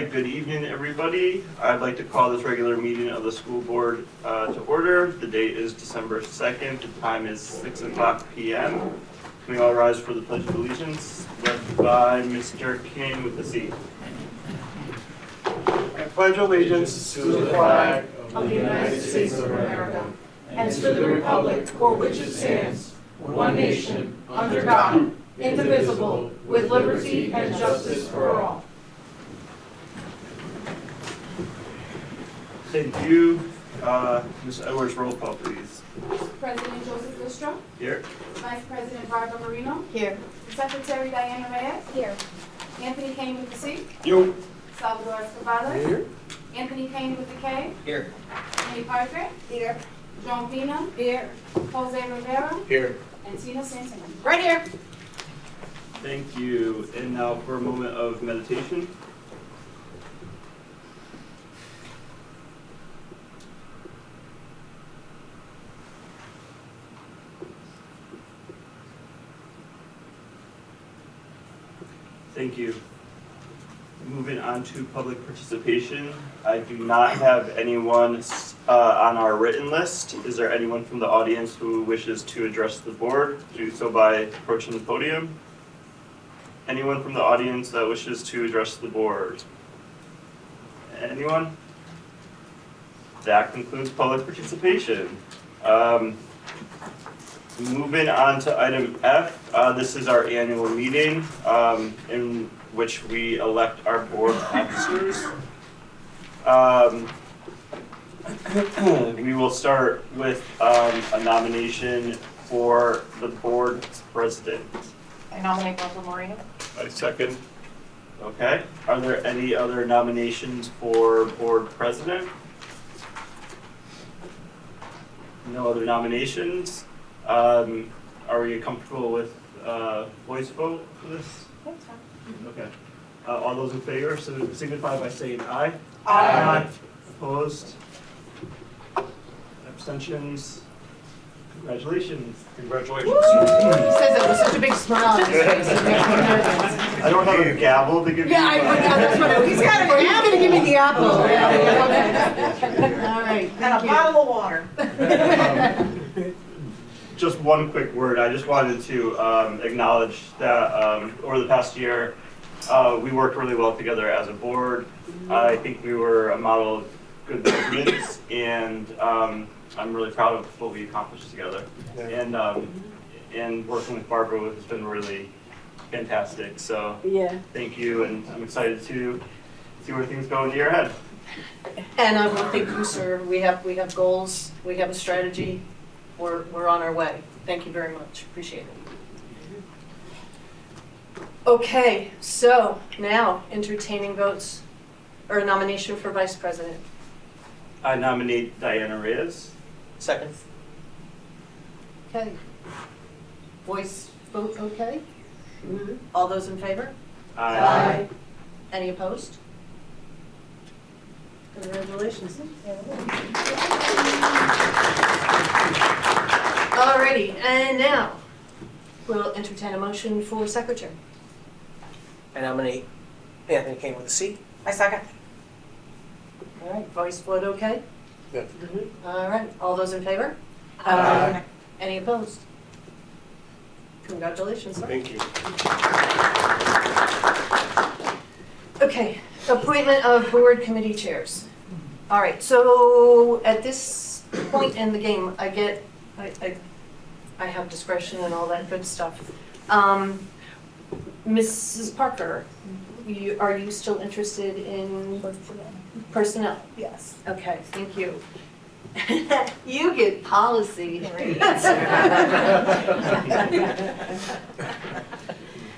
right, good evening, everybody. I'd like to call this regular meeting of the school board to order. The date is December 2nd. The time is 6 o'clock p.m. Can we all rise for the Pledge of Allegiance, led by Mr. King with the C. I pledge allegiance to the flag of the United States of America and to the republic for which it stands, one nation, under God, indivisible, with liberty and justice for all. Thank you. Ms. Edwards, roll call, please. President Joseph Listro. Here. Vice President Barbara Marino. Here. Secretary Diana Reyes. Here. Anthony Kane with the C. you. Salvador Escobar. Here. Anthony Kane with the K. Here. Amy Parker. Here. Joan Pina. Here. Jose Rivera. Here. And Tina Santillan. Right here. Thank you. And now for a moment of meditation. Thank you. Moving on to public participation. I do not have anyone on our written list. Is there anyone from the audience who wishes to address the board? Do so by approaching the podium. Anyone from the audience that wishes to address the board? Anyone? That concludes public participation. Moving on to item F, this is our annual meeting in which we elect our board officers. We will start with a nomination for the board president. I nominate Barbara Marino. I second. Okay, are there any other nominations for board president? No other nominations? Are you comfortable with voice vote for this? That's fine. Okay. All those in favor, so signify by saying aye. Aye. Opposed? Abstentions? Congratulations. Congratulations. He says it with such a big smile on his face. It makes me nervous. I don't have a gavel to give you. Yeah, that's what he's got. He's going to give me the apple. All right. And a bottle of water. Just one quick word. I just wanted to acknowledge that over the past year, we worked really well together as a board. I think we were a model of good governance, and I'm really proud of what we accomplished together. And working with Barbara has been really fantastic. So thank you, and I'm excited to see where things go in the year ahead. And I will thank you, sir. We have goals. We have a strategy. We're on our way. Thank you very much. Appreciate it. Okay, so now entertaining votes or a nomination for vice president. I nominate Diana Reyes. Second. Okay. Voice vote okay? All those in favor? Aye. Any opposed? Congratulations. Alrighty, and now we'll entertain a motion for secretary. I nominate Anthony Kane with a C. I second. All right, voice vote okay? Yeah. All right, all those in favor? Aye. Any opposed? Congratulations, sir. Thank you. Okay, appointment of board committee chairs. All right, so at this point in the game, I have discretion and all that good stuff. Mrs. Parker, are you still interested in personnel? Yes. Okay, thank you. You get policy.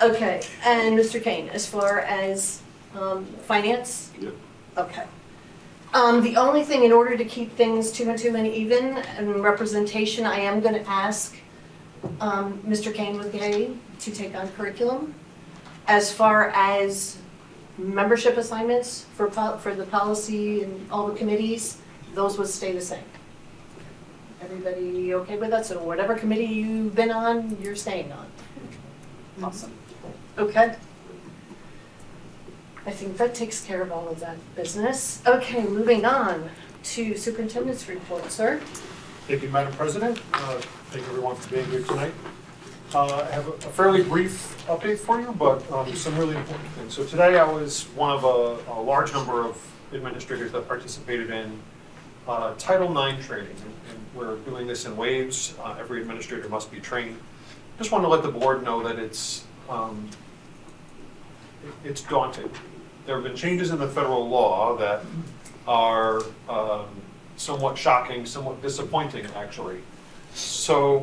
Okay, and Mr. Kane, as far as finance? Yep. Okay. The only thing, in order to keep things two and even and representation, I am going to ask Mr. Kane with K to take on curriculum. As far as membership assignments for the policy and all the committees, those would stay the same. Everybody okay with that? So whatever committee you've been on, you're staying on. Awesome. Okay. I think that takes care of all of that business. Okay, moving on to superintendent's report, sir. Thank you, Madam President. Thank you everyone for being here tonight. I have a fairly brief update for you, but some really important things. So today I was one of a large number of administrators that participated in Title IX training, and we're doing this in waves. Every administrator must be trained. Just want to let the board know that it's daunting. There have been changes in the federal law that are somewhat shocking, somewhat disappointing, actually. So,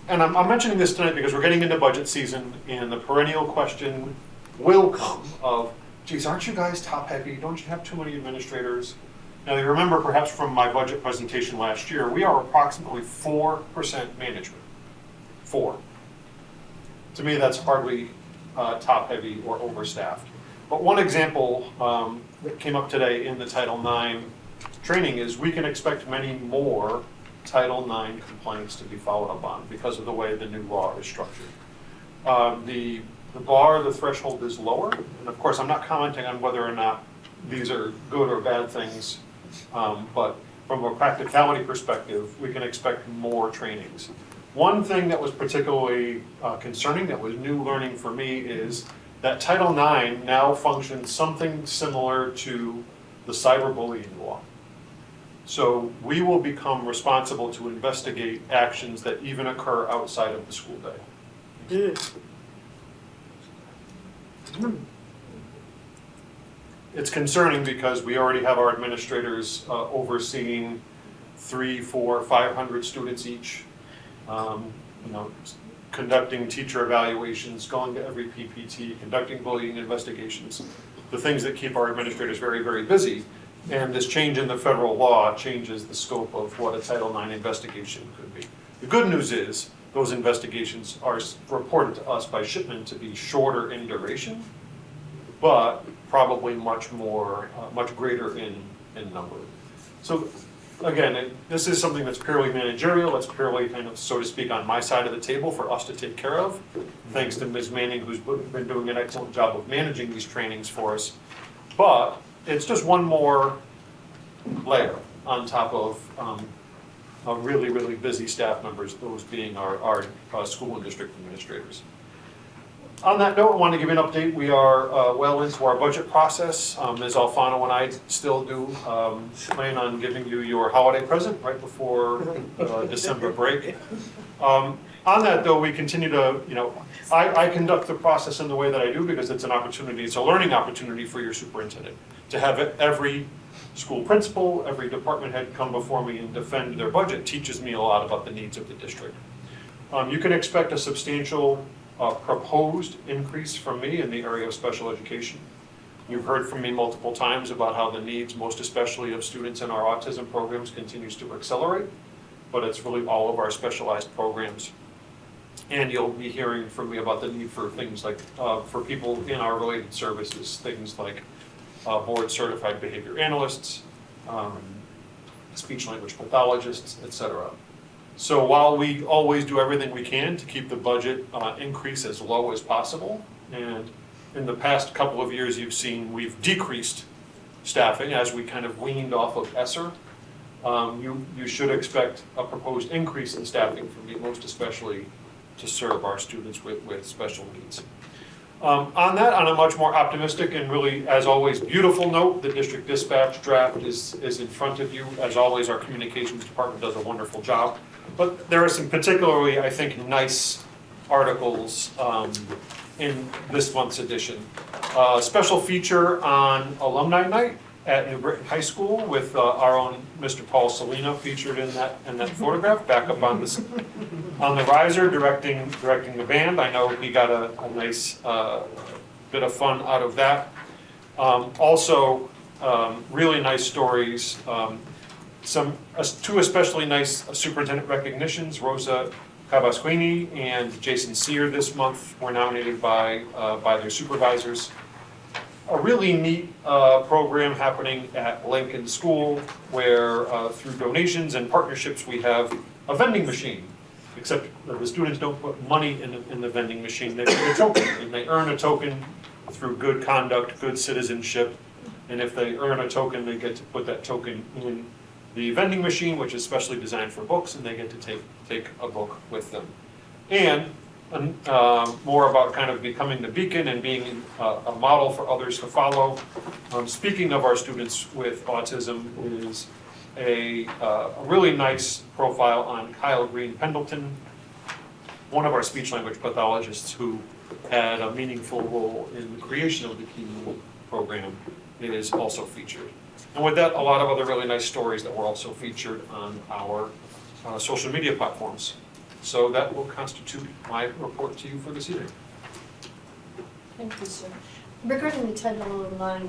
and I'm mentioning this tonight because we're getting into budget season, and the perennial question will come of, geez, aren't you guys top heavy? Don't you have too many administrators? Now, you remember perhaps from my budget presentation last year, we are approximately 4% management. 4. To me, that's hardly top heavy or overstaffed. But one example that came up today in the Title IX training is we can expect many more Title IX complaints to be followed up on because of the way the new law is structured. The bar, the threshold is lower, and of course I'm not commenting on whether or not these are good or bad things, but from a practicality perspective, we can expect more trainings. One thing that was particularly concerning, that was new learning for me, is that Title IX now functions something similar to the cyberbullying law. So we will become responsible to investigate actions that even occur outside of the school day. It's concerning because we already have our administrators overseeing 300, 400, 500 students each, conducting teacher evaluations, going to every PPT, conducting bullying investigations, the things that keep our administrators very, very busy. And this change in the federal law changes the scope of what a Title IX investigation could be. The good news is those investigations are reported to us by Shipman to be shorter in duration, but probably much greater in number. So again, this is something that's purely managerial. It's purely kind of, so to speak, on my side of the table for us to take care of. Thanks to Ms. Manning, who's been doing an excellent job of managing these trainings for us. But it's just one more layer on top of really, really busy staff members, those being our school and district administrators. On that note, I want to give you an update. We are well into our budget process. Ms. Alfano and I still do plan on giving you your holiday present right before December break. On that though, we continue to, I conduct the process in the way that I do because it's an opportunity, it's a learning opportunity for your superintendent. To have every school principal, every department head come before me and defend their budget teaches me a lot about the needs of the district. You can expect a substantial proposed increase from me in the area of special education. You've heard from me multiple times about how the needs, most especially of students in our autism programs, continues to accelerate, but it's really all of our specialized programs. And you'll be hearing from me about the need for things like, for people in our related services, things like board certified behavior analysts, speech language pathologists, etc. So while we always do everything we can to keep the budget increase as low as possible, and in the past couple of years you've seen we've decreased staffing as we kind of weaned off of ESSER, you should expect a proposed increase in staffing from me, most especially to serve our students with special needs. On that, on a much more optimistic and really, as always, beautiful note, the district dispatch draft is in front of you. As always, our communications department does a wonderful job. But there are some particularly, I think, nice articles in this month's edition. A special feature on Alumni Night at New Britain High School with our own Mr. Paul Salino featured in that photograph, back up on the riser, directing the band. I know he got a nice bit of fun out of that. Also, really nice stories. Two especially nice superintendent recognitions. Rosa Cabasquini and Jason Sear this month were nominated by their supervisors. A really neat program happening at Lincoln School where through donations and partnerships we have a vending machine, except the students don't put money in the vending machine. They put a token and they earn a token through good conduct, good citizenship. And if they earn a token, they get to put that token in the vending machine, which is specially designed for books, and they get to take a book with them. And more about kind of becoming the beacon and being a model for others to follow. Speaking of our students with autism is a really nice profile on Kyle Green Pendleton, one of our speech language pathologists who had a meaningful role in the creation of the Key program, is also featured. And with that, a lot of other really nice stories that were also featured on our social media platforms. So that will constitute my report to you for this evening. Thank you, sir. Regarding the Title IX,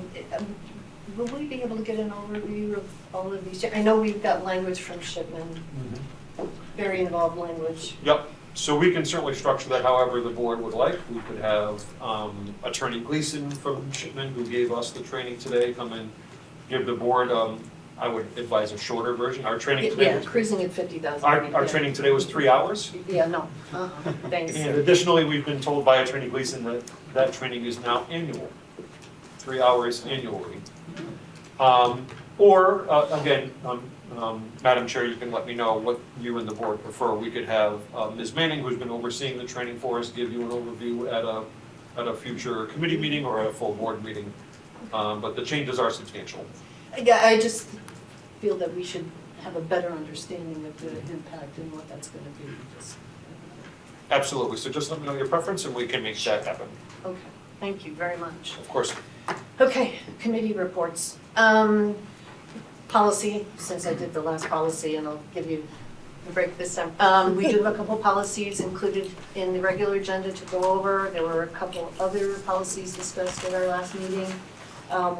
will we be able to get an overview of all of these? I know we've got language from Shipman, very involved language. Yep, so we can certainly structure that however the board would like. We could have Attorney Gleason from Shipman, who gave us the training today, come and give the board, I would advise a shorter version. Our training today Yeah, was, cruising at 50,000. our training today was 3 hours. Yeah, no, thanks. And additionally, we've been told by Attorney Gleason that that training is now annual, 3 hours annually. Again, Madam Chair, you can let me know what you and the board prefer. We could have Ms. Manning, who's been overseeing the training for us, give you an overview at a future committee meeting or at a full board meeting. But the changes are substantial. Yeah, I just feel that we should have a better understanding of the impact and what that's gonna be. Absolutely, so just let me know your preference and we can make that happen. Okay, thank you very much. Of course. Okay, committee reports. Policy, since I did the last policy and I'll give you a break this time. We do have a couple policies included in the regular agenda to go over. There were a couple other policies discussed at our last meeting.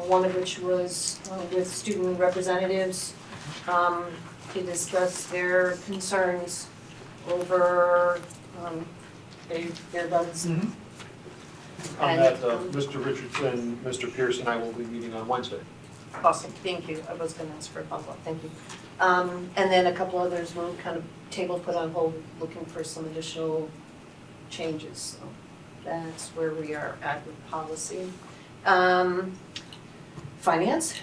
One of which was with student representatives to discuss their concerns over earbuds. On that, Mr. Richardson, Mr. Pierce, and I will be meeting on Wednesday. Awesome, thank you. I was gonna ask for a follow-up, thank you. And then a couple others were kind of table put on hold, looking for some additional changes. So that's where we are at with policy. Finance?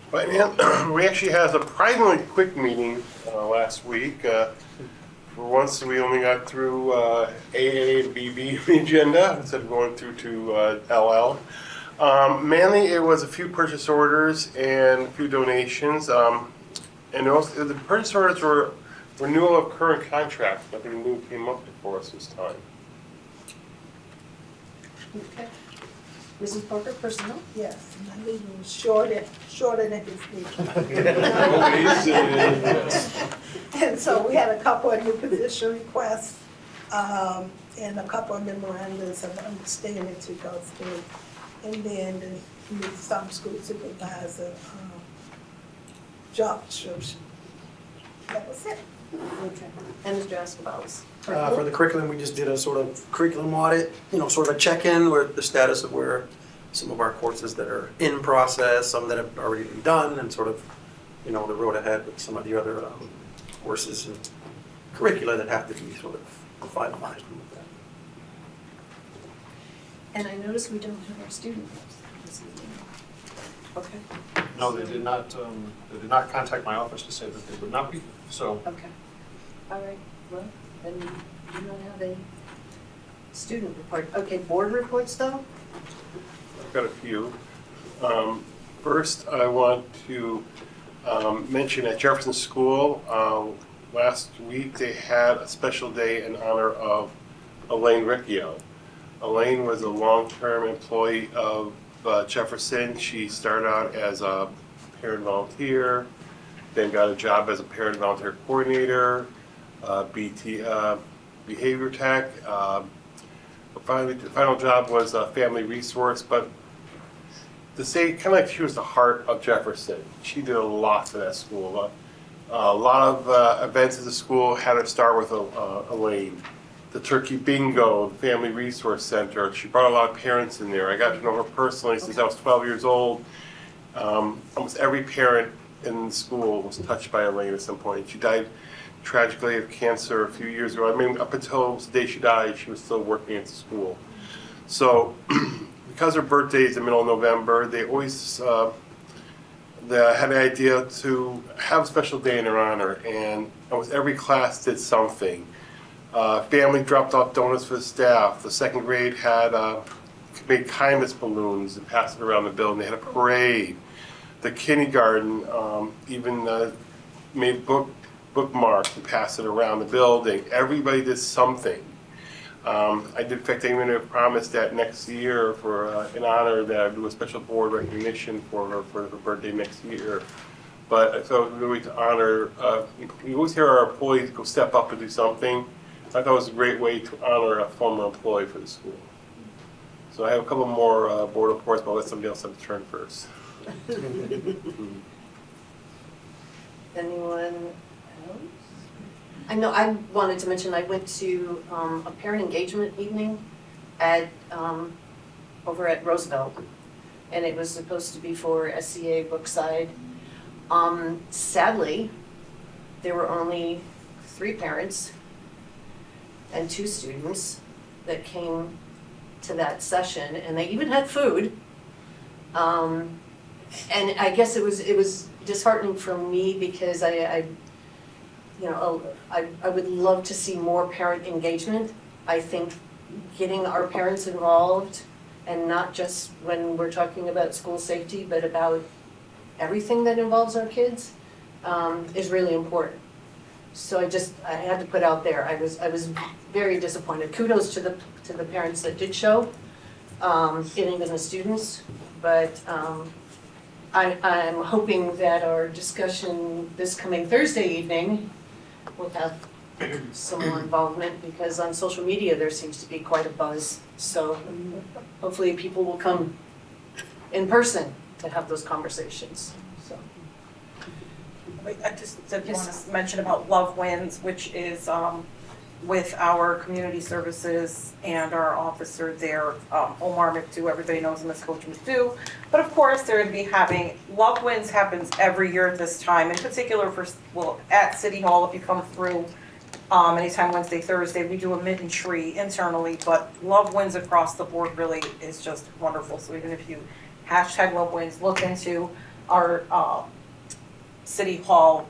Finance, we actually had a surprisingly quick meeting last week. For once, we only got through AA and BB agenda instead of going through to LL. Mainly, it was a few purchase orders and a few donations. And also, the purchase orders were renewal of current contracts. Nothing new came up before us this time. Okay. Mrs. Parker, personnel? Yes, my meeting was shorter than his meeting. And so we had a couple of new position requests, and a couple of memorandums of understanding to go through. And then some school supervisor, job description. That was it. Okay. And Mr. Escobar's? For the curriculum, we just did a sort of curriculum audit, sort of a check-in with the status of where some of our courses that are in process, some that have already been done, and sort of, the road ahead with some of the other courses and curricula that have to be sort of finalized with that. And I noticed we don't have our student reps this evening. Okay. No, they did not contact my office to say that they would not be, so. Okay. All right, well, then you do not have a student report. Okay, board reports though? I've got a few. First, I want to mention at Jefferson School, last week they had a special day in honor of Elaine Riccio. Elaine was a long-term employee of Jefferson. She started out as a parent volunteer, then got a job as a parent volunteer coordinator, behavior tech. Finally, the final job was a family resource, but to say kind of like she was the heart of Jefferson. She did a lot for that school. A lot of events at the school had to start with Elaine. The Turkey Bingo, the Family Resource Center. She brought a lot of parents in there. I got to know her personally since I was 12 years old. Almost every parent in the school was touched by Elaine at some point. She died tragically of cancer a few years ago. I mean, up until the day she died, she was still working at the school. So because her birthday is the middle of November, they always they had the idea to have a special day in her honor, and almost every class did something. Family dropped off donuts for the staff. The second grade had made kindness balloons and passed it around the building. They had a parade. The kindergarten even made bookmarks and passed it around the building. Everybody did something. I did, in fact, I'm going to promise that next year for in honor that I'll do a special board recognition for her birthday next year. But I thought it was really to honor, we always hear our employees go step up and do something. I thought it was a great way to honor a former employee for the school. So I have a couple more board reports, but I'll let somebody else have a turn first. Anyone else? I know I wanted to mention I went to a parent engagement evening at over at Roosevelt, and it was supposed to be for SCA Brookside. Sadly, there were only 3 parents and 2 students that came to that session, and they even had food. And I guess it was disheartening for me because I would love to see more parent engagement. I think getting our parents involved, and not just when we're talking about school safety, but about everything that involves our kids, is really important. So I had to put out there, I was very disappointed. Kudos to the parents that did show, and even the students, but I'm hoping that our discussion this coming Thursday evening will have some more involvement, because on social media there seems to be quite a buzz. So hopefully people will come in person to have those conversations, so. I just did want to mention about Love Wins, which is with our community services and our officer there, Omar McDo, everybody knows him as Coach McDo. But of course, they're going to be having, Love Wins happens every year at this time, in particular at City Hall, if you come through anytime Wednesday, Thursday, we do a mitten tree internally, but Love Wins across the board really is just wonderful. So even if you hashtag Love Wins, look into our City Hall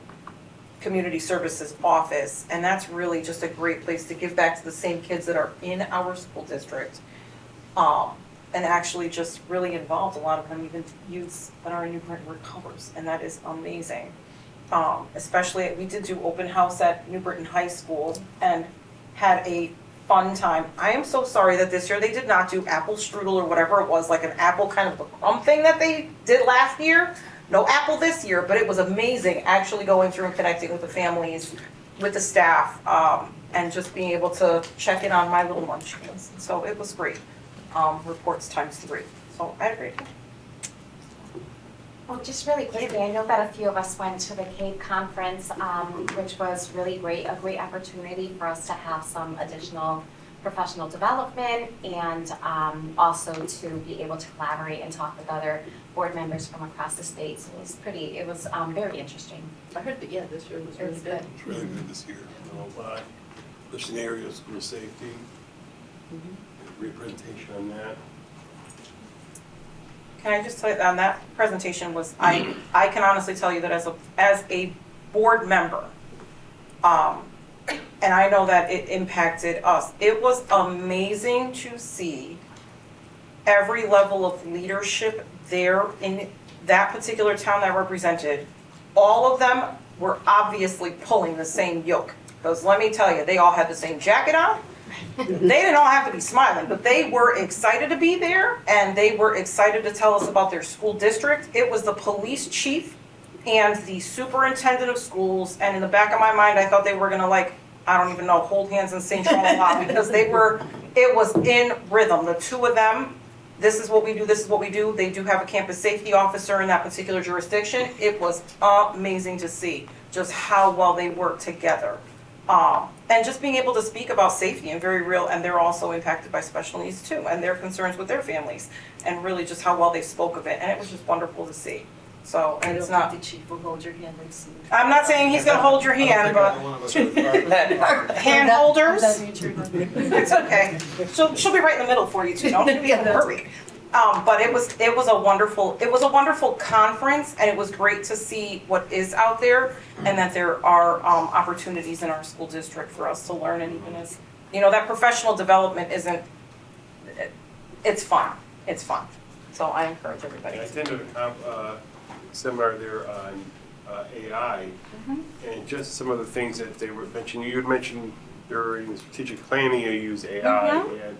Community Services office, and that's really just a great place to give back to the same kids that are in our school district, and actually just really involved. A lot of them even youths that are in New Britain recovers, and that is amazing. Especially, we did do open house at New Britain High School and had a fun time. I am so sorry that this year they did not do apple strudel or whatever it was, like an apple kind of a crumb thing that they did last year. No apple this year, but it was amazing actually going through and connecting with the families, with the staff, and just being able to check in on my little munchkins. So it was great. Reports ×3. So I had a great time. Well, just really quickly, I know that a few of us went to the CAPE conference, which was really great, a great opportunity for us to have some additional professional development, and also to be able to collaborate and talk with other board members from across the state. So it was very interesting. I heard that, yeah, this year was It really was good. good. It's really good this year. I don't know why. The scenario of school safety, great presentation on that. Can I just tell you, on that presentation was, I can honestly tell you that as a board member, and I know that it impacted us, it was amazing to see every level of leadership there in that particular town that represented. All of them were obviously pulling the same yoke, because let me tell you, they all had the same jacket on. They didn't all have to be smiling, but they were excited to be there, and they were excited to tell us about their school district. It was the police chief and the superintendent of schools, and in the back of my mind, I thought they were gonna, like, I don't even know, hold hands and sing Shalom, because it was in rhythm. The two of them, this is what we do, this is what we do. They do have a campus safety officer in that particular jurisdiction. It was amazing to see just how well they work together. And just being able to speak about safety and very real, and they're also impacted by special needs too, and their concerns with their families, and really just how well they spoke of it, and it was just wonderful to see. So, and it's not, The chief will hold your hand and see. I'm not saying he's gonna hold your hand, but hand holders, it's okay. She'll be right in the middle for you too, don't you be in a hurry. But it was a wonderful conference, and it was great to see what is out there, and that there are opportunities in our school district for us to learn, and even as, that professional development it's fun, so I encourage everybody. I attended a seminar there on AI, and just some of the things that they were mentioning. You had mentioned during strategic planning you use AI, and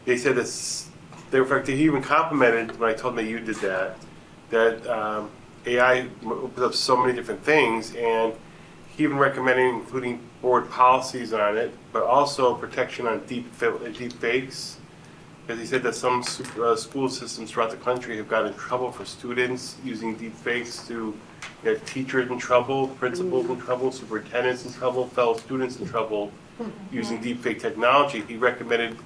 they said this. In fact, he even complimented when I told them that you did that AI opens up so many different things, and he even recommended including board policies on it, but also protection on deep fakes. Because he said that some school systems throughout the country have gotten in trouble for students using deep fakes to get teachers in trouble, principals in trouble, superintendents in trouble, fellow students in trouble using deep fake technology. He recommended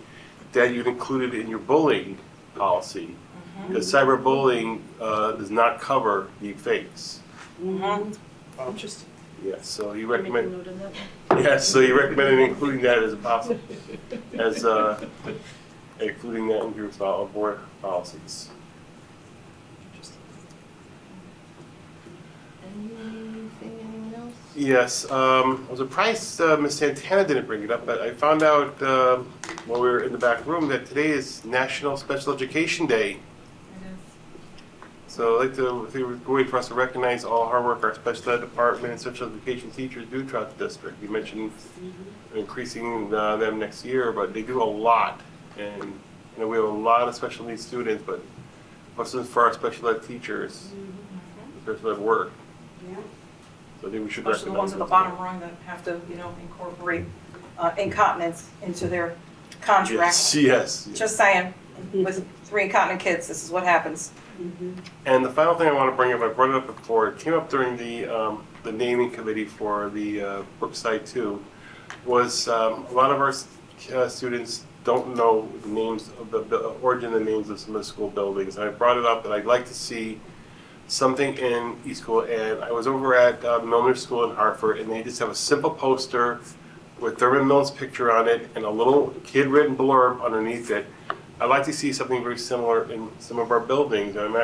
that you'd include it in your bullying policy, because cyberbullying does not cover deep fakes. Interesting. Yes, so he Make a recommended. note of that. Yes, so you recommended including that as a possible, as including that in your board policies. Anything else? Yes, I was surprised Ms. Santana didn't bring it up, but I found out while we were in the back room that today is National Special Education Day. So I'd like to, I think it's a way for us to recognize all hard work our special ed department and special education teachers do throughout the district. You mentioned increasing them next year, but they do a lot. And we have a lot of special needs students, but also for our special ed teachers, special ed work. So I think we should Especially the ones at the bottom rung that have to, incorporate incontinence into their contract. Yes. Just saying, with 3 incontinent kids, this is what happens. And the final thing I want to bring up, I brought it up before, it came up during the naming committee for the Brookside 2, was a lot of our students don't know the names of the origin of the names of some of the school buildings. And I brought it up that I'd like to see something in East School, and I was over at Milner School in Hartford, and they just have a simple poster with Thurman Milne's picture on it and a little kid-written blurb underneath it. I'd like to see something very similar in some of our buildings. I'm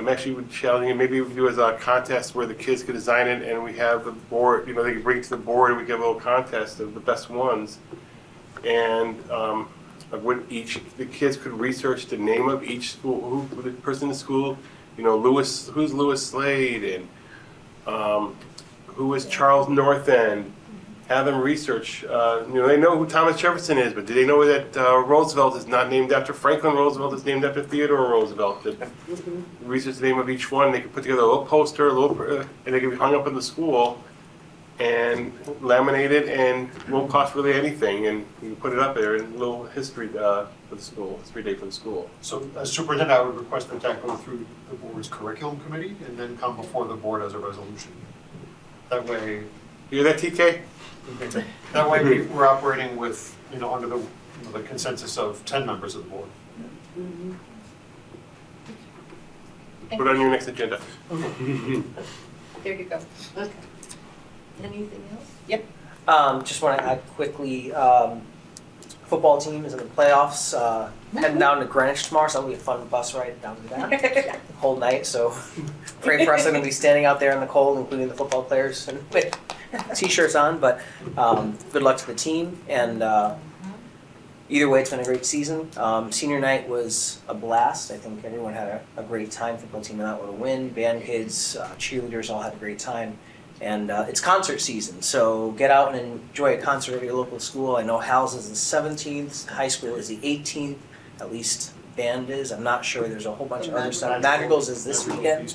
actually challenging, maybe we do as a contest where the kids could design it, and we have the board, they can bring it to the board, and we get a little contest of the best ones. And the kids could research the name of each school, who the person in the school, who's Lewis Slade, and who is Charles North End. Have them research. They know who Thomas Jefferson is, but do they know that Roosevelt is not named after Franklin Roosevelt? It's named after Theodore Roosevelt. Research the name of each one. They can put together a little poster, and they can be hung up in the school and laminated, and won't cost really anything. And you can put it up there in a little history for the school, history day for the school. So as superintendent, I would request that go through the board's curriculum committee and then come before the board as a resolution. That way. You hear that, TK? That way we're operating with, under the consensus of 10 members of the board. Put it on your next agenda. There you go. Okay. Anything else? Yep. Just want to add quickly, football team is in the playoffs, heading down to Greenwich tomorrow, so it'll be a fun bus ride down to that. The whole night, so pray for us. I'm going to be standing out there in the cold, including the football players, and with t-shirts on, but good luck to the team, and either way, it's been a great season. Senior night was a blast. I think everyone had a great time. Football team went out with a win. Band kids, cheerleaders all had a great time. And it's concert season, so get out and enjoy a concert at your local school. I know Hal's is the 17th, high school is the 18th, at least band is. I'm not sure, there's a whole bunch of other stuff. Madrigals is this weekend,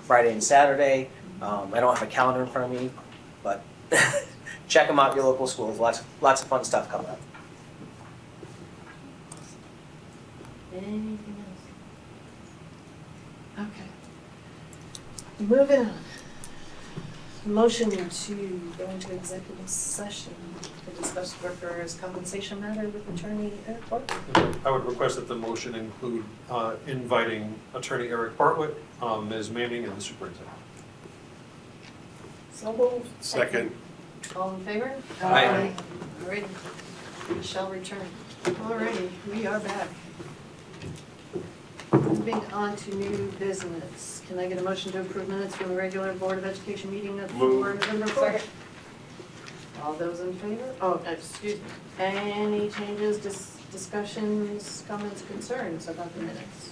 Friday and Saturday. I don't have a calendar in front of me, but check them out at your local schools. Lots of fun stuff coming up. Anything else? Okay. Moving on. Motion to go into executive session to discuss workers' compensation matter with Attorney Eric Bartlett. I would request that the motion include inviting Attorney Eric Bartlett, Ms. Manning, and the superintendent. So moved. Second. All in favor? Aye. All right. We shall return. All righty, we are back. Moving on to new business. Can I get a motion to approve minutes from the regular Board of Education meeting of November 4th? All those in favor? Oh, excuse me. Any changes, discussions, comments, concerns about the minutes?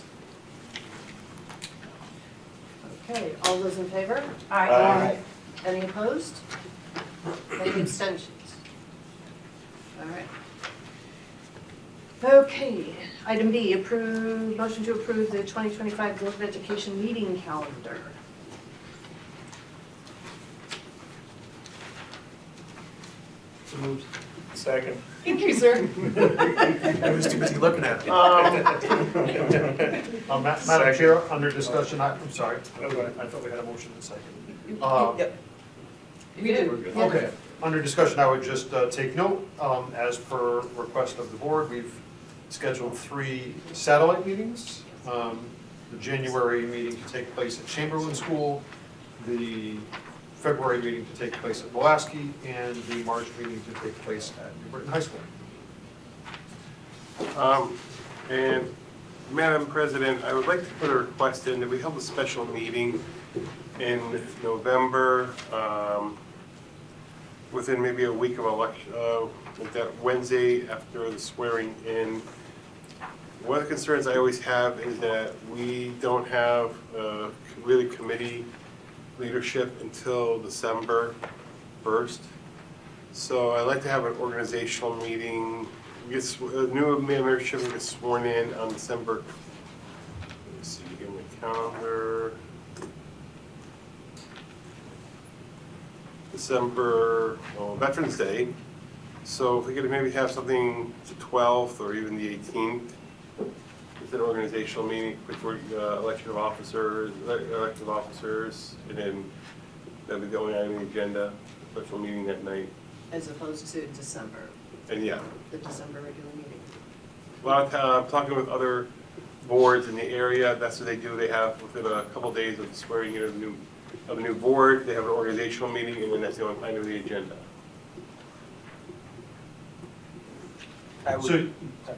Okay, all those in favor? Aye. Any opposed? Any abstentions? All right. Okay, item B, motion to approve the 2025 Board of Education meeting calendar. So moved. Second. Thank you, sir. I was too busy looking at it. Madam Chair, under discussion, I'm sorry, I thought we had a motion in a second. Yep. We do. Yeah. Okay, under discussion, I would just take note, as per request of the board, we've scheduled 3 satellite meetings. The January meeting to take place at Chamberlain School, the February meeting to take place at Mulaski, and the March meeting to take place at New Britain High School. And Madam President, I would like to put a request in that we held a special meeting in November, within maybe a week of election, that Wednesday after the swearing in. One of the concerns I always have is that we don't have really committee leadership until December 1st. So I'd like to have an organizational meeting. New membership gets sworn in on December, let me see, in the calendar. Veterans Day. So if we could maybe have something the 12th or even the 18th, it's an organizational meeting before election of officers, and then that'd be the only item on the agenda, special meeting that night. As opposed to December, And yeah, the December regular meeting. a lot of time, I'm talking with other boards in the area, that's what they do. They have, within a couple of days of the swearing in of a new board, they have an organizational meeting, and then that's the only item on the agenda. I would- So,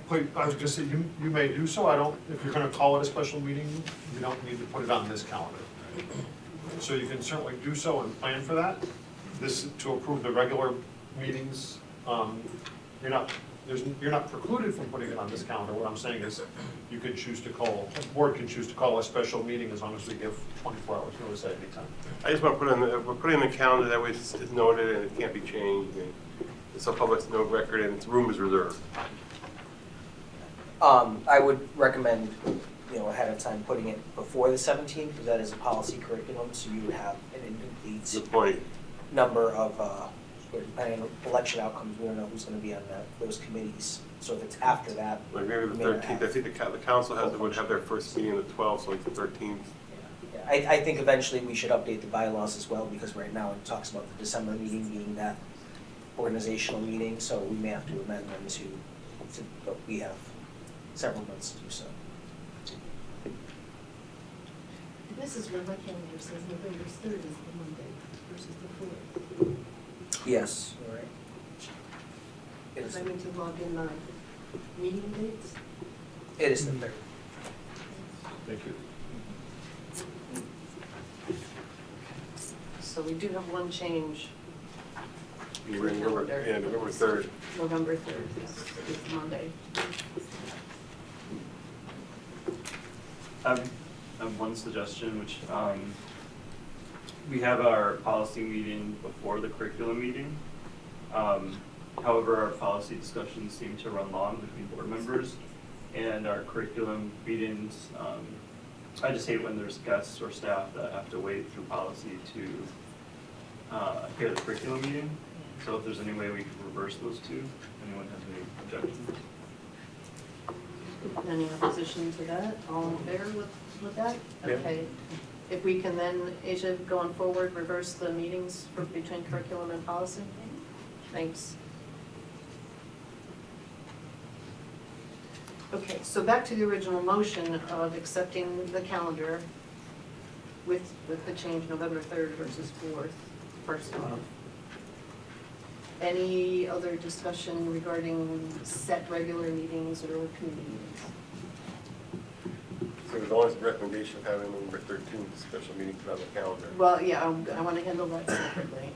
wait, I was gonna say, you may do so, if you're gonna call it a special meeting, you don't need to put it on this calendar. So you can certainly do so and plan for that. This, to approve the regular meetings, you're not precluded from putting it on this calendar. What I'm saying is, you can choose to call, the board can choose to call a special meeting as long as we give 24 hours notice at any time. I just want to we're putting in the calendar, that way it's noted and it can't be changed, and it's a public note record and its room is reserved. I would recommend, ahead of time, putting it before the 17th, because that is a policy curriculum, so you would have an incomplete Good point. number of, depending on election outcomes, we don't know who's gonna be on those committees. So if it's after that. Like maybe the we may not 13th, I have- think the council would have their first meeting on the 12th, so like the 13th. Yeah, I think eventually we should update the bylaws as well, because right now it talks about the December meeting being that organizational meeting, so we may have to amend them but we have several months to do so. This is where my calendar says November 3rd is the Monday versus the 4th. Yes, all right. Because I need to log in my meeting dates. It is the 3rd. Thank you. So we do have one change, November 3rd. November 3rd, yes, it's Monday. I have one suggestion, which, we have our policy meeting before the curriculum meeting. However, our policy discussions seem to run long between board members, and our curriculum meetings, I just hate when there's guests or staff that have to wait through policy to hear the curriculum meeting. So if there's any way we could reverse those two, if anyone has any objections. Any opposition to that? All in favor with that? Yeah. Okay. If we can then, Asia, going forward, reverse the meetings between curriculum and policy? Thanks. Okay, so back to the original motion of accepting the calendar with the change November 3rd versus 4th, first off. Any other discussion regarding set regular meetings or committee meetings? There was always a recommendation of having November 13th, a special meeting put on the calendar. Well, yeah, I want to handle that separately.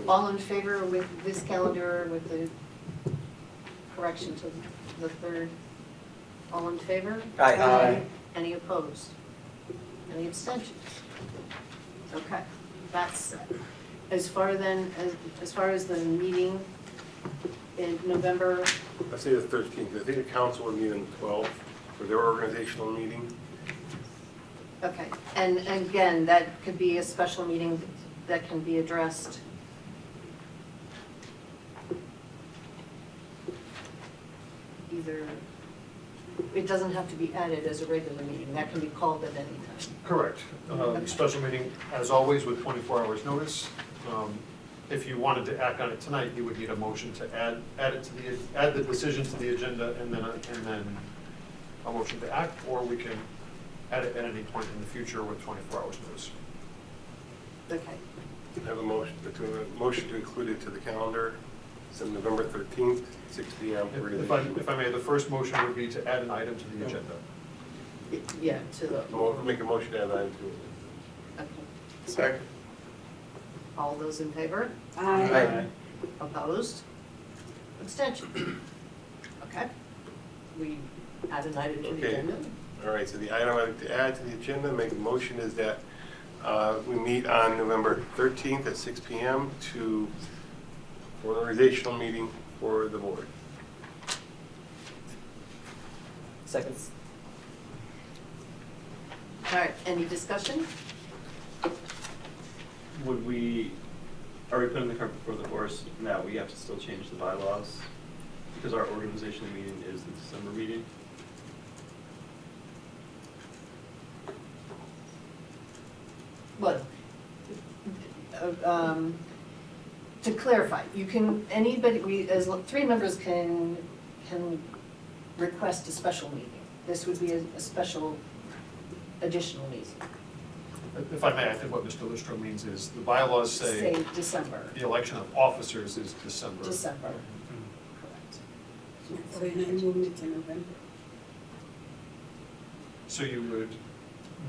All in favor with this calendar with the correction to the 3rd? All in favor? Aye. Any opposed? Any abstentions? Okay, that's set. As far as the meeting in November, Let's say the 13th. I think the council would meet on the 12th for their organizational meeting. okay, and again, that could be a special meeting that can be addressed. Either, it doesn't have to be added as a regular meeting, that can be called at any time. Correct. Special meeting, as always, with 24 hours notice. If you wanted to act on it tonight, you would need a motion to add the decision to the agenda and then a motion to act, or we can add it at any point in the future with 24 hours notice. Okay, I have a motion to include it to the calendar. It's on November 13th, 6 p.m. If I may, the first motion would be to add an item to the agenda. yeah, to the, Make a motion to add that to it. okay. Second. All those in favor? Aye. Opposed? Abstention? Okay. We add an item to the Okay. agenda. All right, so the item I'd like to add to the agenda, make a motion, is that we meet on November 13th at 6 p.m. for an organizational meeting for the board. Second. All right, any discussion? Are we putting the cart before the horse? No, we have to still change the bylaws because our organizational meeting is the December meeting. Well, to clarify, you can, anybody, as 3 members can request a special meeting. This would be a special additional meeting, If I may, I think what Mr. Lustro means is the bylaws say say December, the election of officers is December. December, correct. So then you move it to November. So you would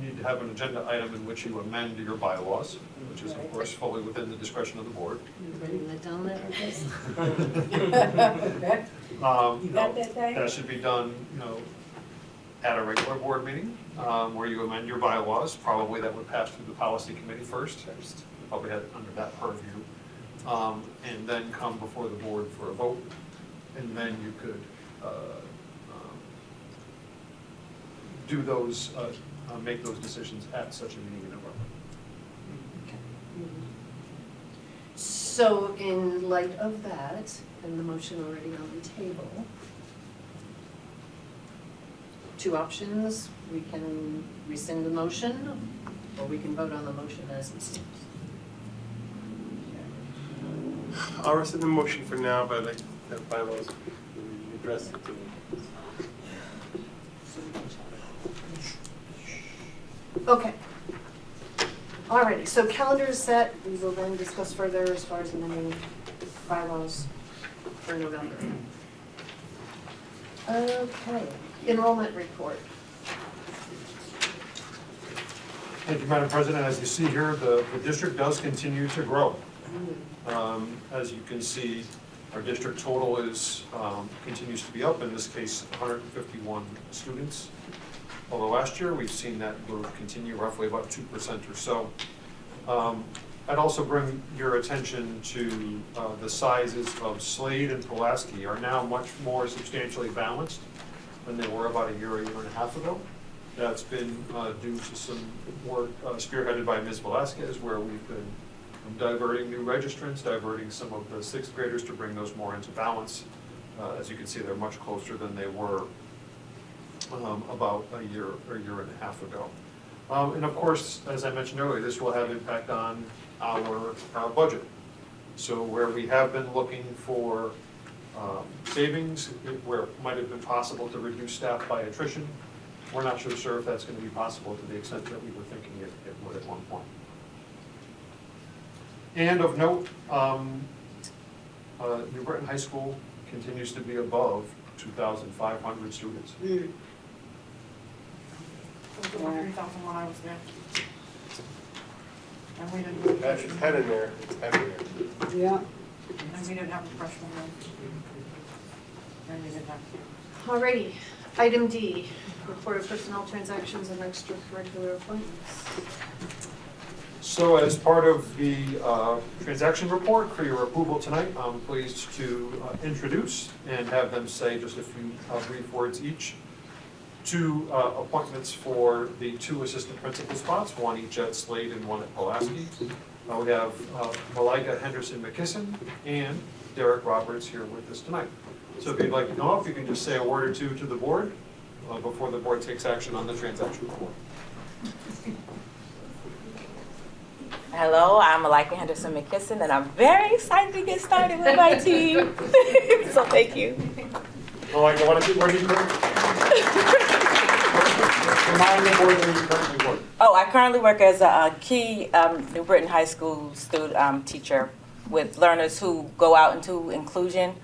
need to have an agenda item in which you amend your bylaws, which is of course fully within the discretion of the board. You writing that down there, I guess? Okay. You got that, Diane? That should be done, at a regular board meeting, where you amend your bylaws. Probably that would pass through the policy committee first. You probably had it under that purview. And then come before the board for a vote. And then you could do those, make those decisions at such a meeting in November. So in light of that, and the motion already on the table, 2 options, we can rescind the motion, or we can vote on the motion as it stands. I'll rescind the motion for now, but I'd like to have bylaws address it too. Okay. Alrighty, so calendar is set, we will then discuss further as far as amending bylaws for November. Okay, enrollment report. Thank you, Madam President. As you see here, the district does continue to grow. As you can see, our district total is, continues to be up, in this case, 151 students. Although last year, we've seen that growth continue roughly about 2% or so. I'd also bring your attention to the sizes of Slade and Pulaski are now much more substantially balanced than they were about a year and a half ago. That's been due to some work spearheaded by Ms. Velasquez, where we've been diverting new registrants, diverting some of the 6th graders to bring those more into balance. As you can see, they're much closer than they were about a year and a half ago. And of course, as I mentioned earlier, this will have impact on our budget. So where we have been looking for savings, where it might have been possible to reduce staff by attrition, we're not sure if that's going to be possible to the extent that we were thinking it would at one point. And of note, New Britain High School continues to be above 2,500 students. There were 3,000 when I was there. And we didn't, It's 10 in there, it's 10 in there. Yeah. and we didn't have a freshman room. And we didn't have. Alrighty, item D, report of personnel transactions and extracurricular appointments. So as part of the transaction report for your approval tonight, I'm pleased to introduce and have them say just a few brief words each. Two appointments for the 2 assistant principal spots, one each at Slade and one at Pulaski. We have Malika Henderson McKisson and Derek Roberts here with us tonight. So if you'd like to come up, you can just say a word or two to the board before the board takes action on the transaction report. Hello, I'm Malika Henderson McKisson, and I'm very excited to get started with my team. So thank you. Malika, where do you remind the board where you currently work? Oh, I currently work as a key New Britain High School student teacher with learners who go out into inclusion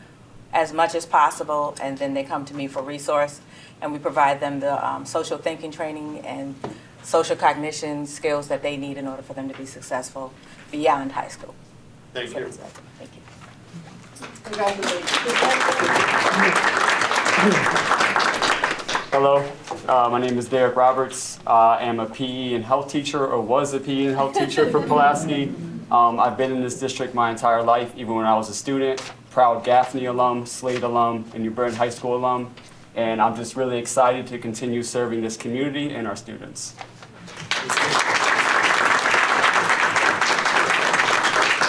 as much as possible, and then they come to me for resource, and we provide them the social thinking training and social cognition skills that they need in order for them to be successful beyond high school. Thank you. Thank you. Hello, my name is Derek Roberts. I am a PE and health teacher, or was a PE and health teacher for Pulaski. I've been in this district my entire life, even when I was a student. Proud Gaffney alum, Slade alum, and New Britain High School alum. And I'm just really excited to continue serving this community and our students.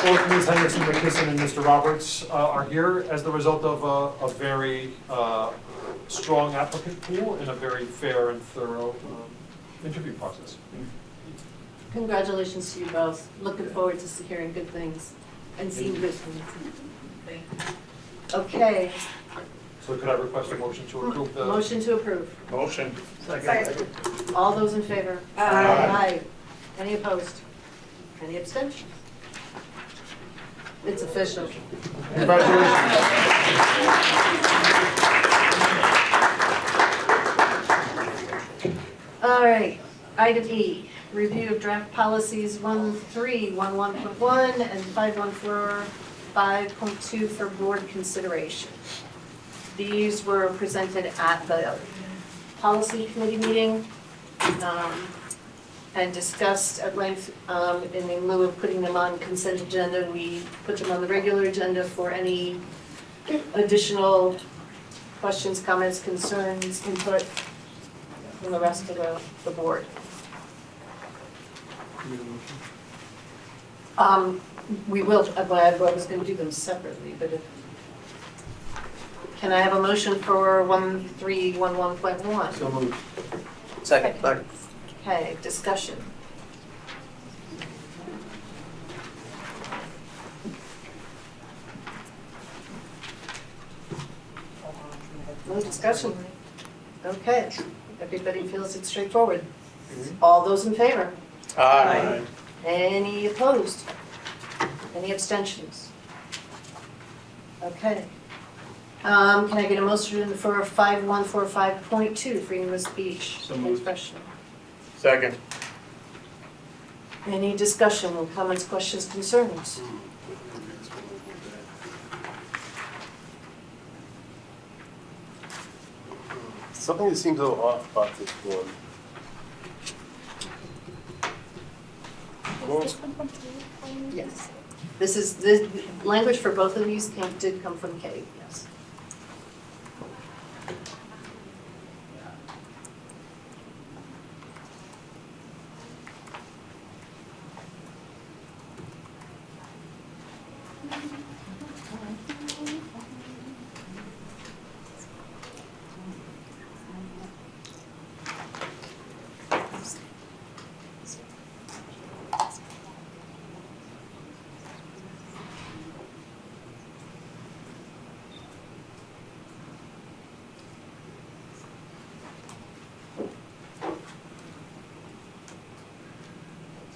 Both Ms. Henderson McKisson and Mr. Roberts are here as the result of a very strong applicant pool and a very fair and thorough interview process. Congratulations to you both. Looking forward to hearing good things and seeing good things. Okay, So could I request a motion to approve the? motion to approve. Motion. All those in favor? Aye. Any opposed? Any abstentions? It's official. Congratulations. All right, item E, review of draft policies 1311.1 and 5145.2 for board consideration. These were presented at the policy committee meeting and discussed at length, and in lieu of putting them on consent agenda, we put them on the regular agenda for any additional questions, comments, concerns, input from the rest of the board. We will, I was going to do them separately, but if, can I have a motion for 1311.1? So moved. Second. Okay, discussion. No discussion? Okay, everybody feels it's straightforward. All those in favor? Aye. Any opposed? Any abstentions? Okay. Can I get a motion for 5145.2, freedom of speech and expression? Second. Any discussion, comments, questions, concerns? Something that seems a little off about this one. Yes. This is, the language for both of these did come from Kate, yes.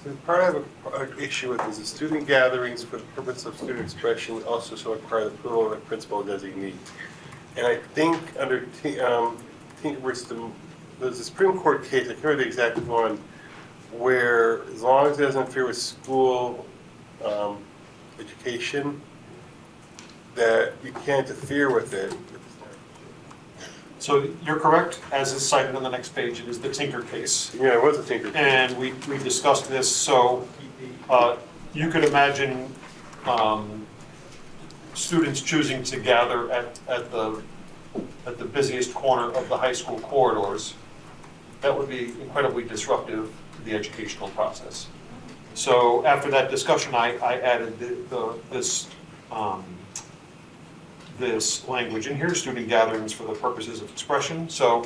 So part of an issue with is the student gatherings for the purpose of student expression also shall require the approval of the principal designee. And I think under there's a Supreme Court case, I can't remember the exact one, where as long as it doesn't interfere with school education, that you can't interfere with it. So you're correct, as is cited on the next page, it is the Tinker case. Yeah, it was a Tinker case. And we discussed this, so you could imagine students choosing to gather at the busiest corner of the high school corridors. That would be incredibly disruptive to the educational process. So after that discussion, I added this language in here, student gatherings for the purposes of expression. So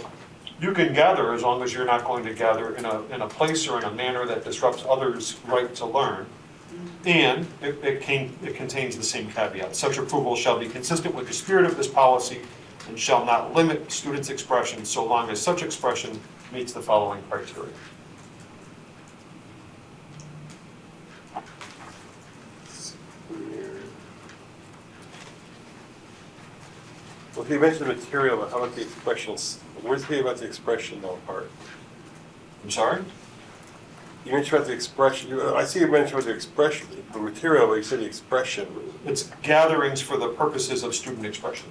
you can gather as long as you're not going to gather in a place or in a manner that disrupts others' right to learn. And it contains the same caveat. Such approval shall be consistent with the spirit of this policy and shall not limit students' expression so long as such expression meets the following criteria. Well, you mentioned the material, but how about the expressions? Where's the about the expression though part? I'm sorry? You mentioned about the expression, I see you mentioned about the expression, the material, but you said the expression. It's gatherings for the purposes of student expression.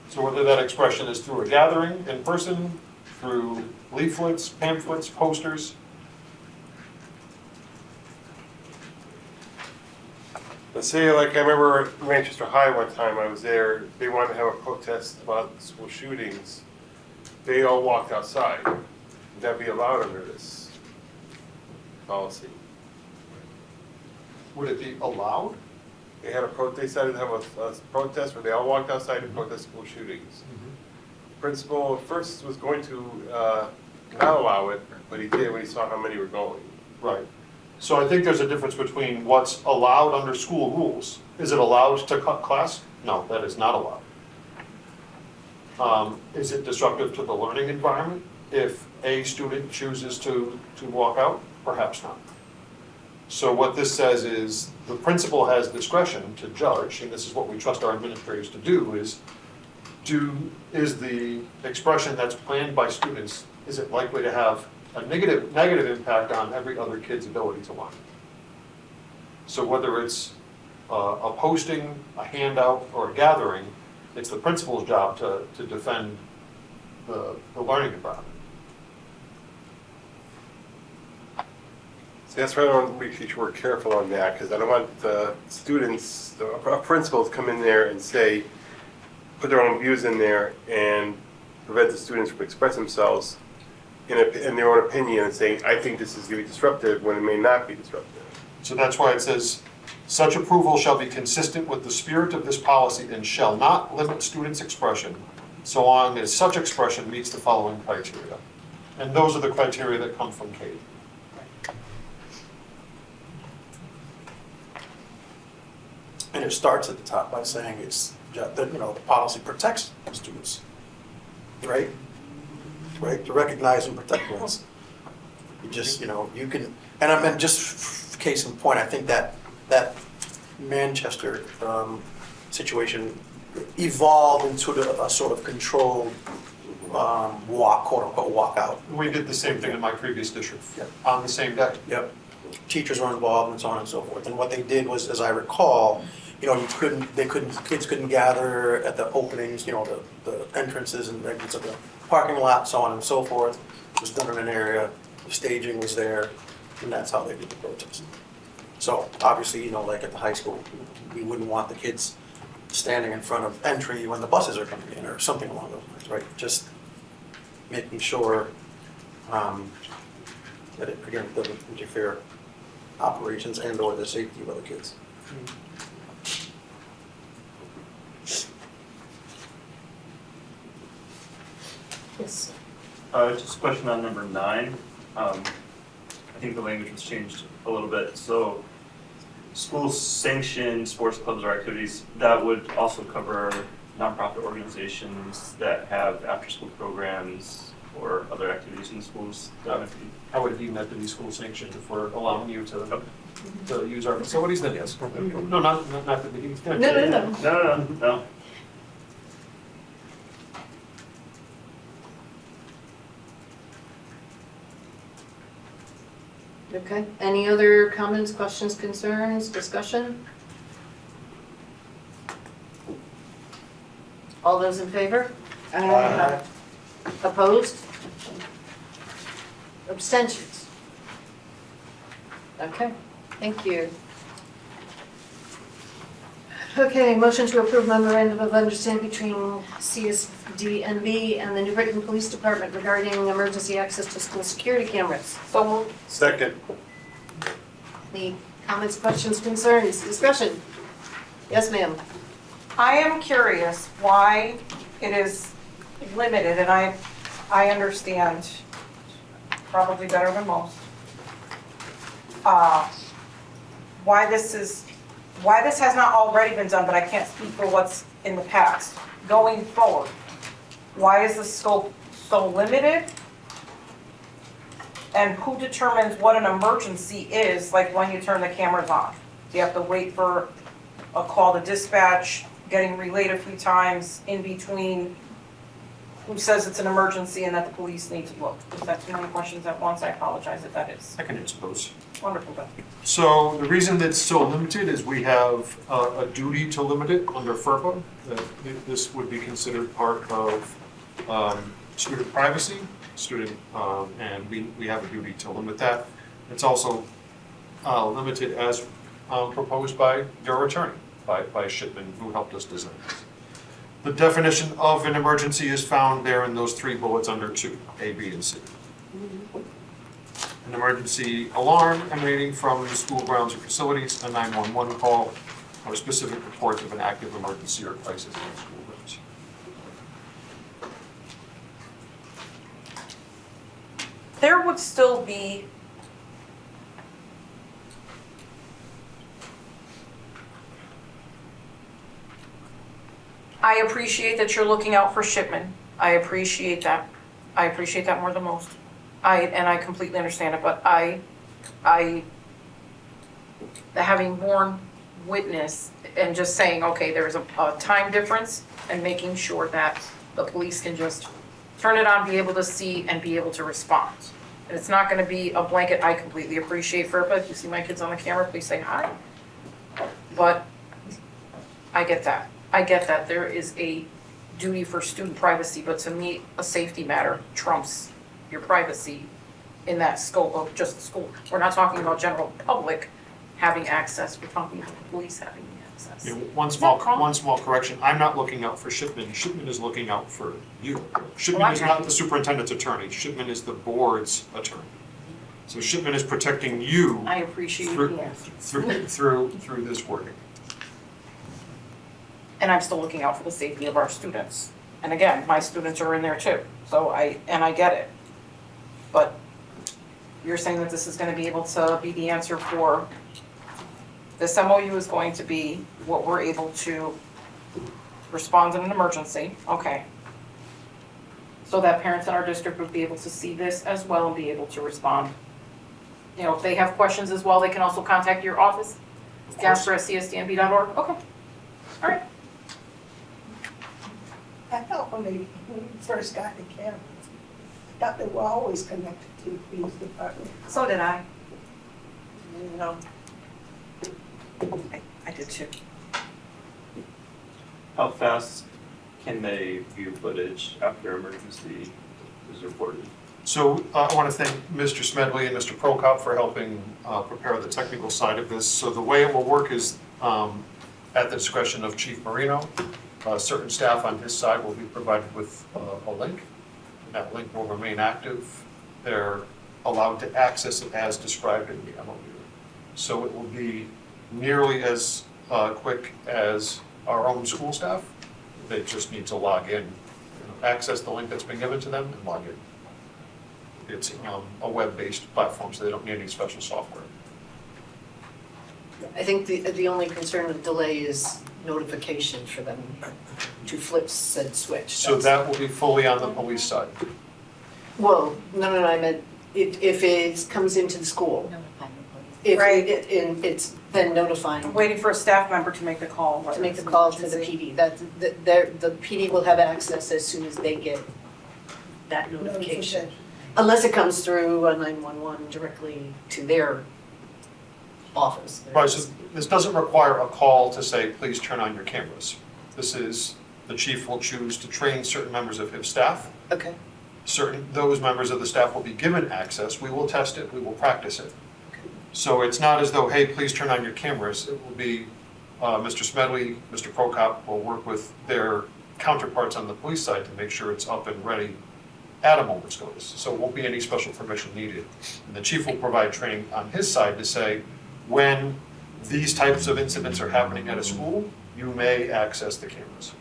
So whether that expression is through a gathering in person, through leaflets, pamphlets, posters. Let's say, like, I remember at Manchester High one time, I was there, they wanted to have a protest about school shootings. They all walked outside. Would that be allowed under this policy? Would it be allowed? They had they decided to have a protest where they all walked outside to protest school shootings. The principal at first was going to not allow it, but he did when he saw how many were going. Right. So I think there's a difference between what's allowed under school rules. Is it allowed to cut class? No, that is not allowed. Is it disruptive to the learning environment if a student chooses to walk out? Perhaps not. So what this says is the principal has discretion to judge, and this is what we trust our administrators to do, is the expression that's planned by students, is it likely to have a negative impact on every other kid's ability to learn? So whether it's a posting, a handout, or a gathering, it's the principal's job to defend the learning environment. So that's why I want to make sure we're careful on that, because I don't want the students, the principals come in there and say, put their own views in there and prevent the students from expressing themselves in their own opinion and saying, I think this is going to be disruptive when it may not be disruptive. So that's why it says, such approval shall be consistent with the spirit of this policy and shall not limit students' expression so long as such expression meets the following criteria. And those are the criteria that come from CADE. And it starts at the top by saying that, the policy protects students, right? Right, to recognize and protect ones. You just, you can, and I mean, just case in point, I think that Manchester situation evolved into a sort of controlled quote unquote walkout. We did the same thing in my previous district Yep. on the same day. Yep. Teachers were involved and so on and so forth. And what they did was, as I recall, kids couldn't gather at the openings, the entrances and exits of the parking lot, so on and so forth. It was done in an area, the staging was there, and that's how they did the protest. So obviously, like at the high school, we wouldn't want the kids standing in front of entry when the buses are coming in or something along those lines, right? Just making sure that it, again, doesn't interfere operations and or the safety of other kids. Yes. Just a question on number 9. I think the language was changed a little bit. So school sanctioned sports clubs or activities, that would also cover nonprofit organizations that have after-school programs or other activities in the schools. I would deem that to be school sanctioned if we're allowing you to use our facilities, then yes. No, not that the No. Okay, any other comments, questions, concerns, discussion? All those in favor? Opposed? Abstentions? Okay, thank you. Okay, motion to approve memorandum of understanding between CSDNB and the New Britain Police Department regarding emergency access to school security cameras. So moved. Second. Any comments, questions, concerns, discussion? Yes, ma'am. I am curious why it is limited, and I understand probably better than most. Why this has not already been done, but I can't speak for what's in the past. Going forward, why is the scope so limited? And who determines what an emergency is, like when you turn the cameras on? Do you have to wait for a call to dispatch, getting relayed a few times in between? Who says it's an emergency and that the police need to look? Is that too many questions at once? I apologize if that is. I can answer those. Wonderful, Beth. So the reason that it's so limited is we have a duty to limit it under FERPA. This would be considered part of student privacy, and we have a duty to limit that. It's also limited as proposed by your attorney, by Shipman, who helped us design this. The definition of an emergency is found there in those 3 bullets under 2, A, B, and C. An emergency alarm emanating from the school grounds or facilities, a 911 call, or specific reports of an active emergency or crisis in the school grounds. There would still be I appreciate that you're looking out for Shipman. I appreciate that. I appreciate that more than most. I completely understand it, but I having borne witness and just saying, okay, there's a time difference, and making sure that the police can just turn it on, be able to see, and be able to respond. And it's not gonna be a blanket. I completely appreciate FERPA. If you see my kids on the camera, please say hi. But I get that. I get that there is a duty for student privacy, but to me, a safety matter trumps your privacy in that scope of just the school. We're not talking about general public having access, we're talking about the police having access. Yeah, one small correction, I'm not looking out for Shipman. Shipman is looking out for you. Shipman is not the superintendent's attorney. Shipman is the board's attorney. So Shipman is protecting you I appreciate through, the answer. through this wording. And I'm still looking out for the safety of our students. And again, my students are in there too, so I get it. But you're saying that this is gonna be able to be the answer for, this MOU is going to be what we're able to respond in an emergency, okay. So that parents in our district would be able to see this as well and be able to respond. You know, if they have questions as well, they can also contact your office, jasper@csdnb.org, okay, all right. I thought when we first got the cameras, I thought they were always connected to the police department. So did I. No. I did too. How fast can they view footage after emergency is reported? So I want to thank Mr. Smedley and Mr. Prokop for helping prepare the technical side of this. So the way it will work is at the discretion of Chief Marino. Certain staff on his side will be provided with a link. That link will remain active. They're allowed to access it as described in the MOU. So it will be nearly as quick as our own school staff. They just need to log in, access the link that's been given to them and log in. It's a web-based platform, so they don't need any special software. I think the only concern of delay is notification for them to flip said switch. So that will be fully on the police side. Well, no, I meant if it comes into the school. If Right. it's then notifying. I'm waiting for a staff member to make the call. To make the call to the PD, the PD will have access as soon as they get that notification. Unless it comes through a 911 directly to their office. Right, so this doesn't require a call to say, please turn on your cameras. This is, the chief will choose to train certain members of his staff. Okay. Those members of the staff will be given access, we will test it, we will practice it. So it's not as though, hey, please turn on your cameras. It will be, Mr. Smedley, Mr. Prokop will work with their counterparts on the police side to make sure it's up and ready at a moment's notice. So it won't be any special permission needed. And the chief will provide training on his side to say, when these types of incidents are happening at a school, you may access the cameras.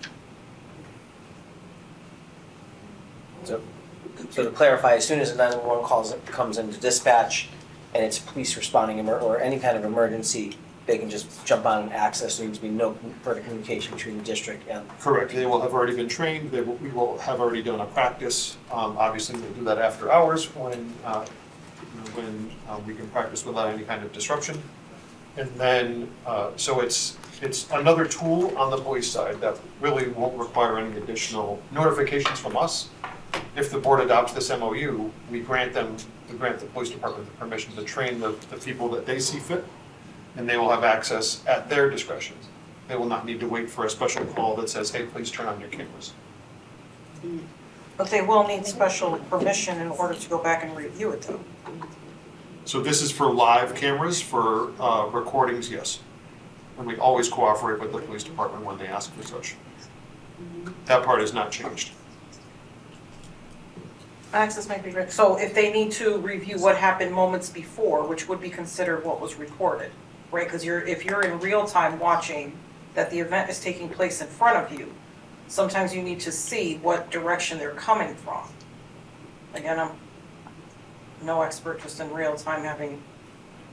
So to clarify, as soon as a 911 call comes into dispatch and it's police responding or any kind of emergency, they can just jump on and access. There needs to be no further communication between the district and. Correct. They will have already been trained. We will have already done a practice. Obviously, we'll do that after hours when we can practice without any kind of disruption. And then, so it's another tool on the police side that really won't require any additional notifications from us. If the board adopts this MOU, we grant the police department the permission to train the people that they see fit, and they will have access at their discretion. They will not need to wait for a special call that says, hey, please turn on your cameras. But they will need special permission in order to go back and review it though. So this is for live cameras, for recordings, yes. And we always cooperate with the police department when they ask for such. That part has not changed. Access might be great. So if they need to review what happened moments before, which would be considered what was recorded, right? Because if you're in real time watching that the event is taking place in front of you, sometimes you need to see what direction they're coming from. Again, I'm no expert, just in real time having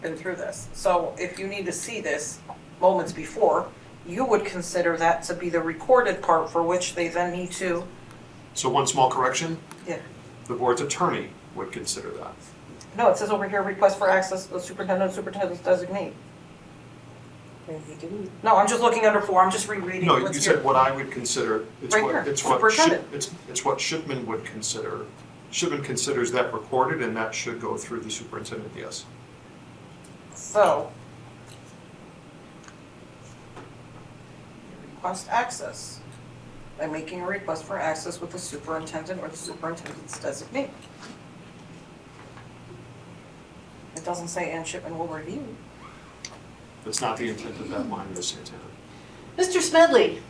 been through this. So if you need to see this moments before, you would consider that to be the recorded part for which they then need to. So one small correction. Yeah. The board's attorney would consider that. No, it says over here, request for access to the superintendent's designee. No, I'm just looking under 4, I'm just rereading No, you what's here. said what I would consider, Right here, it's what Shipman would consider. Shipman considers that recorded and that should go through the superintendent, yes. So, request access by making a request for access with the superintendent or the superintendent's designee. It doesn't say and Shipman will review. That's not the intent of that line, Ms. Santana. Mr. Smedley.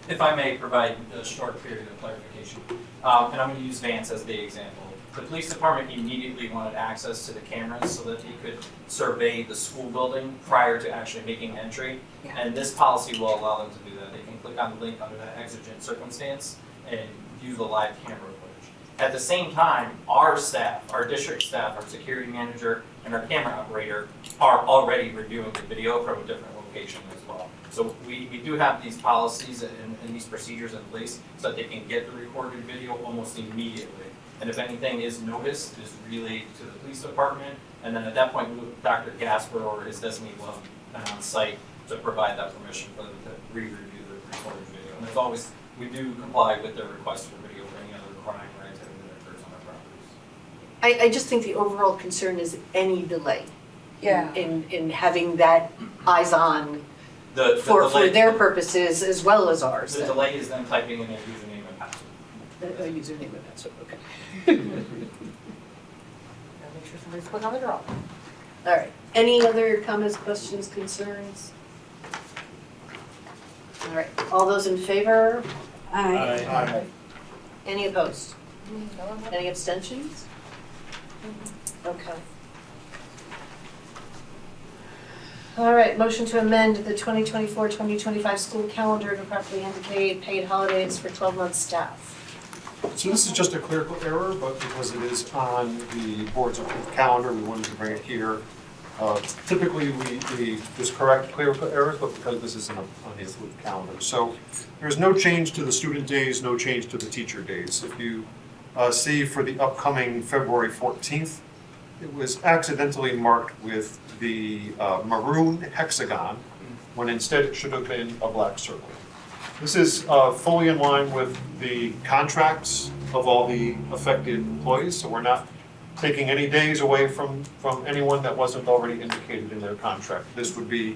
If I may provide a short period of clarification, and I'm going to use Vance as the example. The police department immediately wanted access to the cameras so that they could survey the school building prior to actually making entry. And this policy will allow them to do that. They can click on the link under that exigent circumstance and view the live camera footage. At the same time, our staff, our district staff, our security manager, and our camera operator are already reviewing the video from a different location as well. So we do have these policies and these procedures in place so that they can get the recorded video almost immediately. And if anything is noticed, is relayed to the police department, and then at that point, Dr. Gasper or his designee will have been on site to provide that permission for them to re-review the recorded video. And there's always, we do comply with their request for video for any other crime or activity that occurs on our properties. I just think the overall concern is any delay. Yeah. In having that eyes on for their purposes as well as ours. The delay is them typing in their username and password. A username and password, okay. Make sure somebody's quick on the draw. All right. Any other comments, questions, concerns? All right. All those in favor? Aye. Any opposed? Any abstentions? Okay. All right, motion to amend the 2024-2025 school calendar to properly indicate paid holidays for 12-month staff. So this is just a clerical error, but because it is on the board's approved calendar, we wanted to bring it here. Typically, we just correct clerical errors, but because this is on the approved calendar. So there's no change to the student days, no change to the teacher days. If you see for the upcoming February 14th, it was accidentally marked with the maroon hexagon, when instead it should have been a black circle. This is fully in line with the contracts of all the affected employees, so we're not taking any days away from anyone that wasn't already indicated in their contract. This would be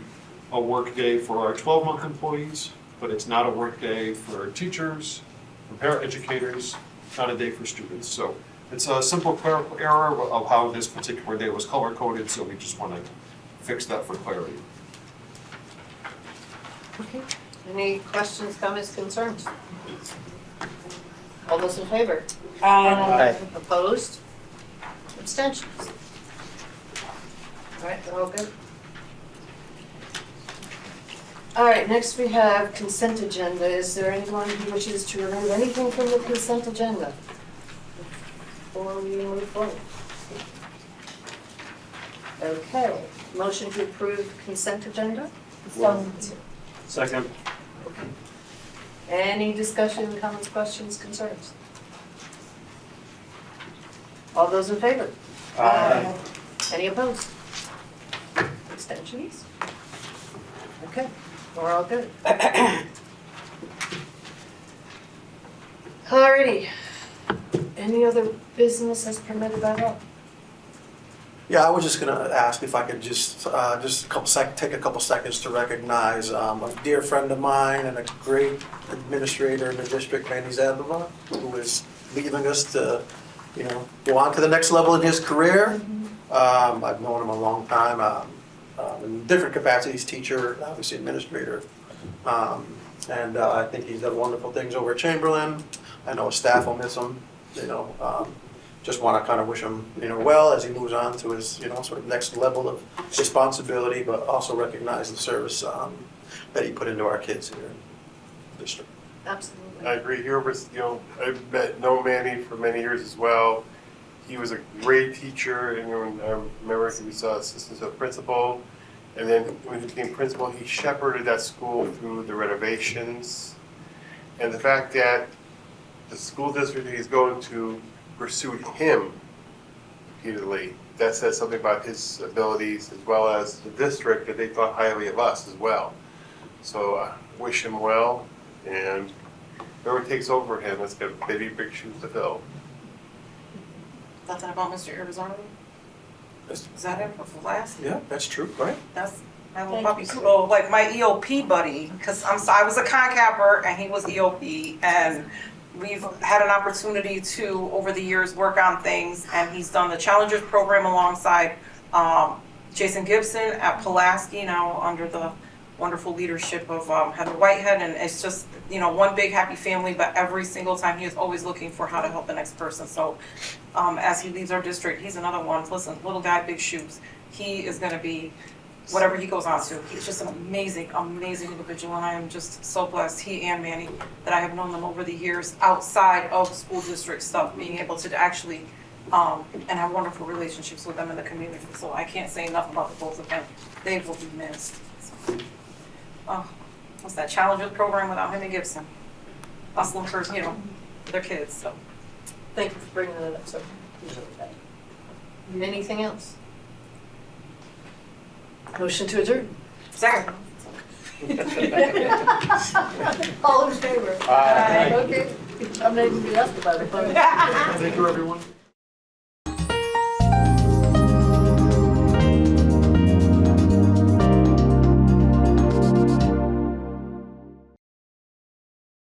a work day for our 12-month employees, but it's not a work day for teachers, for paraeducators, not a day for students. So it's a simple clerical error of how this particular day was color-coded, so we just want to fix that for clarity. Okay. Any questions, comments, concerns? All those in favor? Aye. Opposed? Abstentions? All right, they're all good. All right, next we have consent agenda. Is there anyone who wishes to remove anything from the consent agenda before we move forward? Okay, motion to approve consent agenda? Second. Any discussion, comments, questions, concerns? All those in favor? Aye. Any opposed? Abstentions? Okay, we're all good. Alrighty. Any other business as permitted by law? Yeah, I was just gonna ask if I could just take a couple seconds to recognize a dear friend of mine and a great administrator in the district, Manny Zadlova, who is leaving us to, go on to the next level in his career. I've known him a long time, in different capacities, teacher, obviously administrator. And I think he's done wonderful things over at Chamberlain. I know his staff will miss him, just want to kind of wish him, well as he moves on to his, sort of next level of responsibility, but also recognize the service that he put into our kids here in the district. Absolutely. I agree here with, I've known Manny for many years as well. He was a great teacher, and I remember he was assistant to the principal. And then when he became principal, he shepherded that school through the renovations. And the fact that the school district he's going to pursued him repeatedly, that says something about his abilities as well as the district, that they thought highly of us as well. So I wish him well, and whoever takes over him, it's got very big shoes to fill. Nothing about Mr. Irizarry? Is that it for last? Yeah, that's true, right? That's my little puppy. So like my EOP buddy, because I was a CONCAPper and he was EOP, and we've had an opportunity to, over the years, work on things, and he's done the Challengers program alongside Jason Gibson at Pulaski, now under the wonderful leadership of Heather Whitehead, and it's just, one big happy family, but every single time he is always looking for how to help the next person. So as he leaves our district, he's another one. Listen, little guy, big shoes. He is going to be whatever he goes on to. He's just an amazing, amazing individual, and I am just so blessed, he and Manny, that I have known them over the years outside of school district stuff, being able to actually and have wonderful relationships with them in the community. So I can't say enough about the both of them. They will be missed. So, what's that Challengers program without him and Gibson? Hustling for, their kids. So Thank you for bringing that up, sir. Anything else? Motion to adjourn. second. All in favor? Aye. Okay. I'm not even gonna ask about it. Thank you, everyone.